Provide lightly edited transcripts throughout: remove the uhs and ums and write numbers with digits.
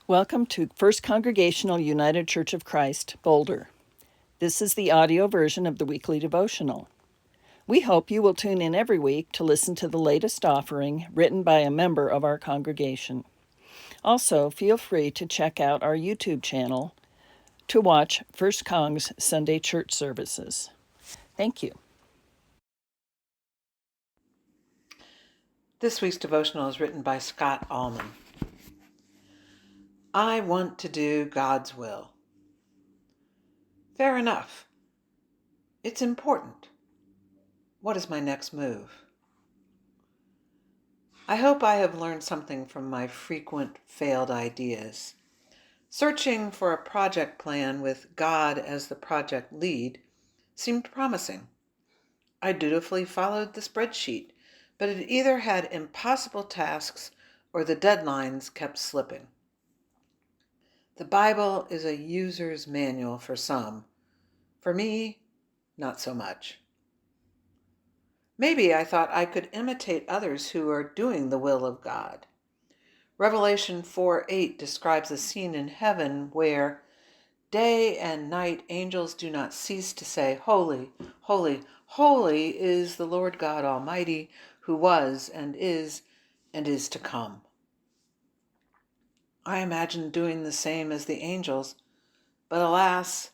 Welcome to First Congregational United Church of Christ, Boulder. This is the audio version of the weekly devotional. We hope you will tune in every week to listen to the latest offering written by a member of our congregation. Also, feel free to check out our YouTube channel to watch First Cong's Sunday church services. Thank you. This week's devotional is written by Scott Allman. I want to do God's will. Fair enough. It's important. What is my next move? I hope I have learned something from my frequent failed ideas. Searching for a project plan with God as the project lead seemed promising. I dutifully followed the spreadsheet, but it either had impossible tasks or the deadlines kept slipping. The Bible is a user's manual for some. For me, not so much. Maybe I thought I could imitate others who are doing the will of God. Revelation 4:8 describes a scene in heaven where day and night angels do not cease to say, Holy, holy, holy is the Lord God Almighty, who was and is to come. I imagine doing the same as the angels, but alas,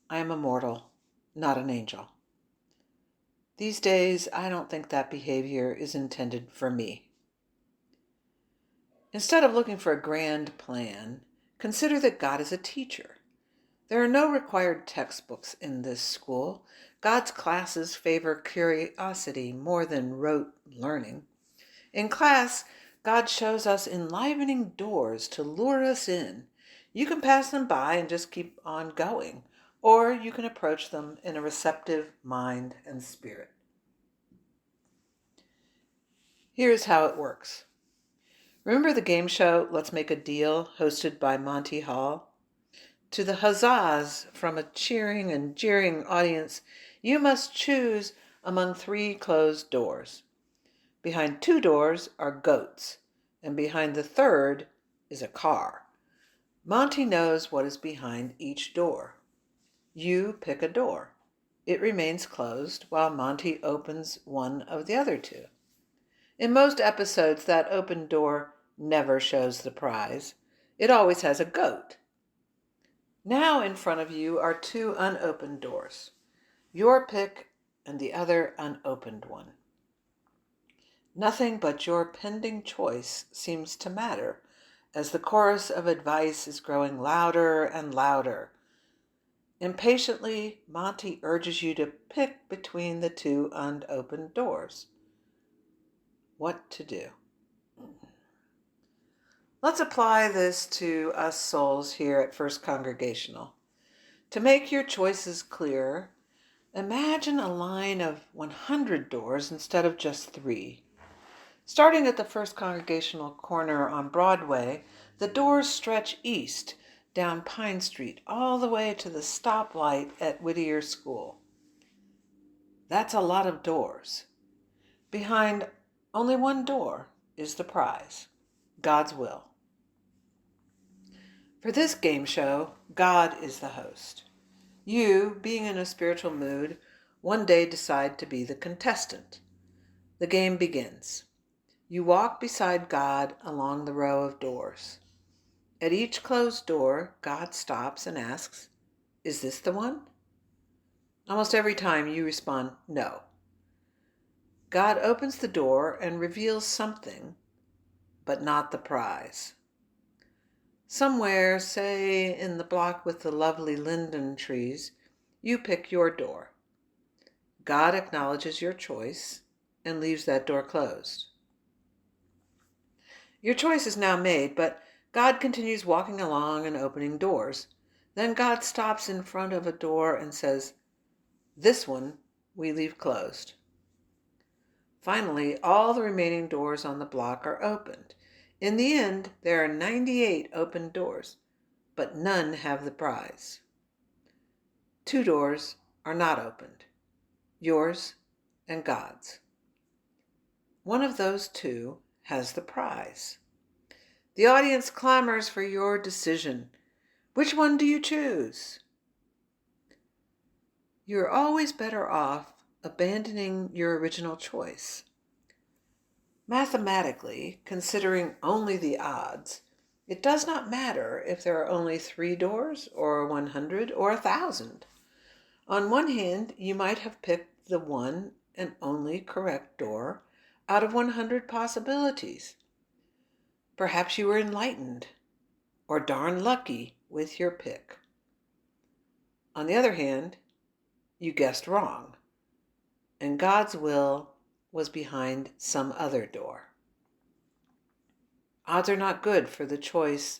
I am a mortal, not an angel. These days, I don't think that behavior is intended for me. Instead of looking for a grand plan, consider that God is a teacher. There are no required textbooks in this school. God's classes favor curiosity more than rote learning. In class, God shows us enlivening doors to lure us in. You can pass them by and just keep on going, or you can approach them in a receptive mind and spirit. Here's how it works. Remember the game show Let's Make a Deal, hosted by Monty Hall? To the huzzas from a cheering and jeering audience, you must choose among 3 closed doors. Behind 2 doors are goats, and behind the 3rd is a car. Monty knows what is behind each door. You pick a door. It remains closed while Monty opens one of the other 2. In most episodes, that open door never shows the prize. It always has a goat. Now in front of you are 2 unopened doors. Your pick and the other unopened one. Nothing but your pending choice seems to matter as the chorus of advice is growing louder and louder. Impatiently, Monty urges you to pick between the 2 unopened doors. What to do? Let's apply this to us souls here at First Congregational. To make your choices clearer, imagine a line of 100 doors instead of just 3. Starting at the First Congregational corner on Broadway, the doors stretch east down Pine Street all the way to the stoplight at Whittier School. That's a lot of doors. Behind only one door is the prize, God's will. For this game show, God is the host. You, being in a spiritual mood, one day decide to be the contestant. The game begins. You walk beside God along the row of doors. At each closed door, God stops and asks, "Is this the one?" Almost every time you respond, "No." God opens the door and reveals something, but not the prize. Somewhere, say in the block with the lovely linden trees, you pick your door. God acknowledges your choice and leaves that door closed. Your choice is now made, but God continues walking along and opening doors. Then God stops in front of a door and says, "This one we leave closed." Finally, all the remaining doors on the block are opened. In the end, there are 98 open doors, but none have the prize. 2 doors are not opened, yours and God's. One of those 2 has the prize. The audience clamors for your decision. Which one do you choose? You're always better off abandoning your original choice. Mathematically, considering only the odds, it does not matter if there are only 3 doors or 100 or 1,000. On one hand, you might have picked the one and only correct door out of 100 possibilities. Perhaps you were enlightened or darn lucky with your pick. On the other hand, you guessed wrong, and God's will was behind some other door. Odds are not good for the choice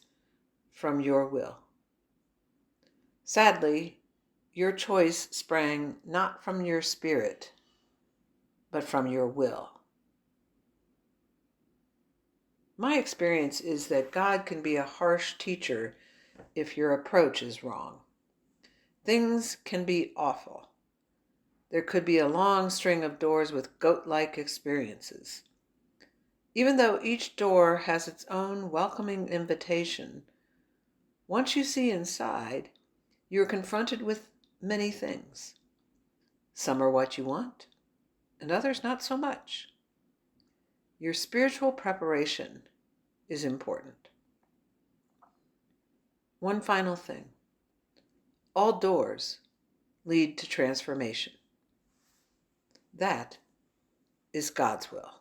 from your will. Sadly, your choice sprang not from your spirit, but from your will. My experience is that God can be a harsh teacher if your approach is wrong. Things can be awful. There could be a long string of doors with goat-like experiences. Even though each door has its own welcoming invitation, once you see inside, you are confronted with many things. Some are what you want, and others not so much. Your spiritual preparation is important. One final thing. All doors lead to transformation. That is God's will.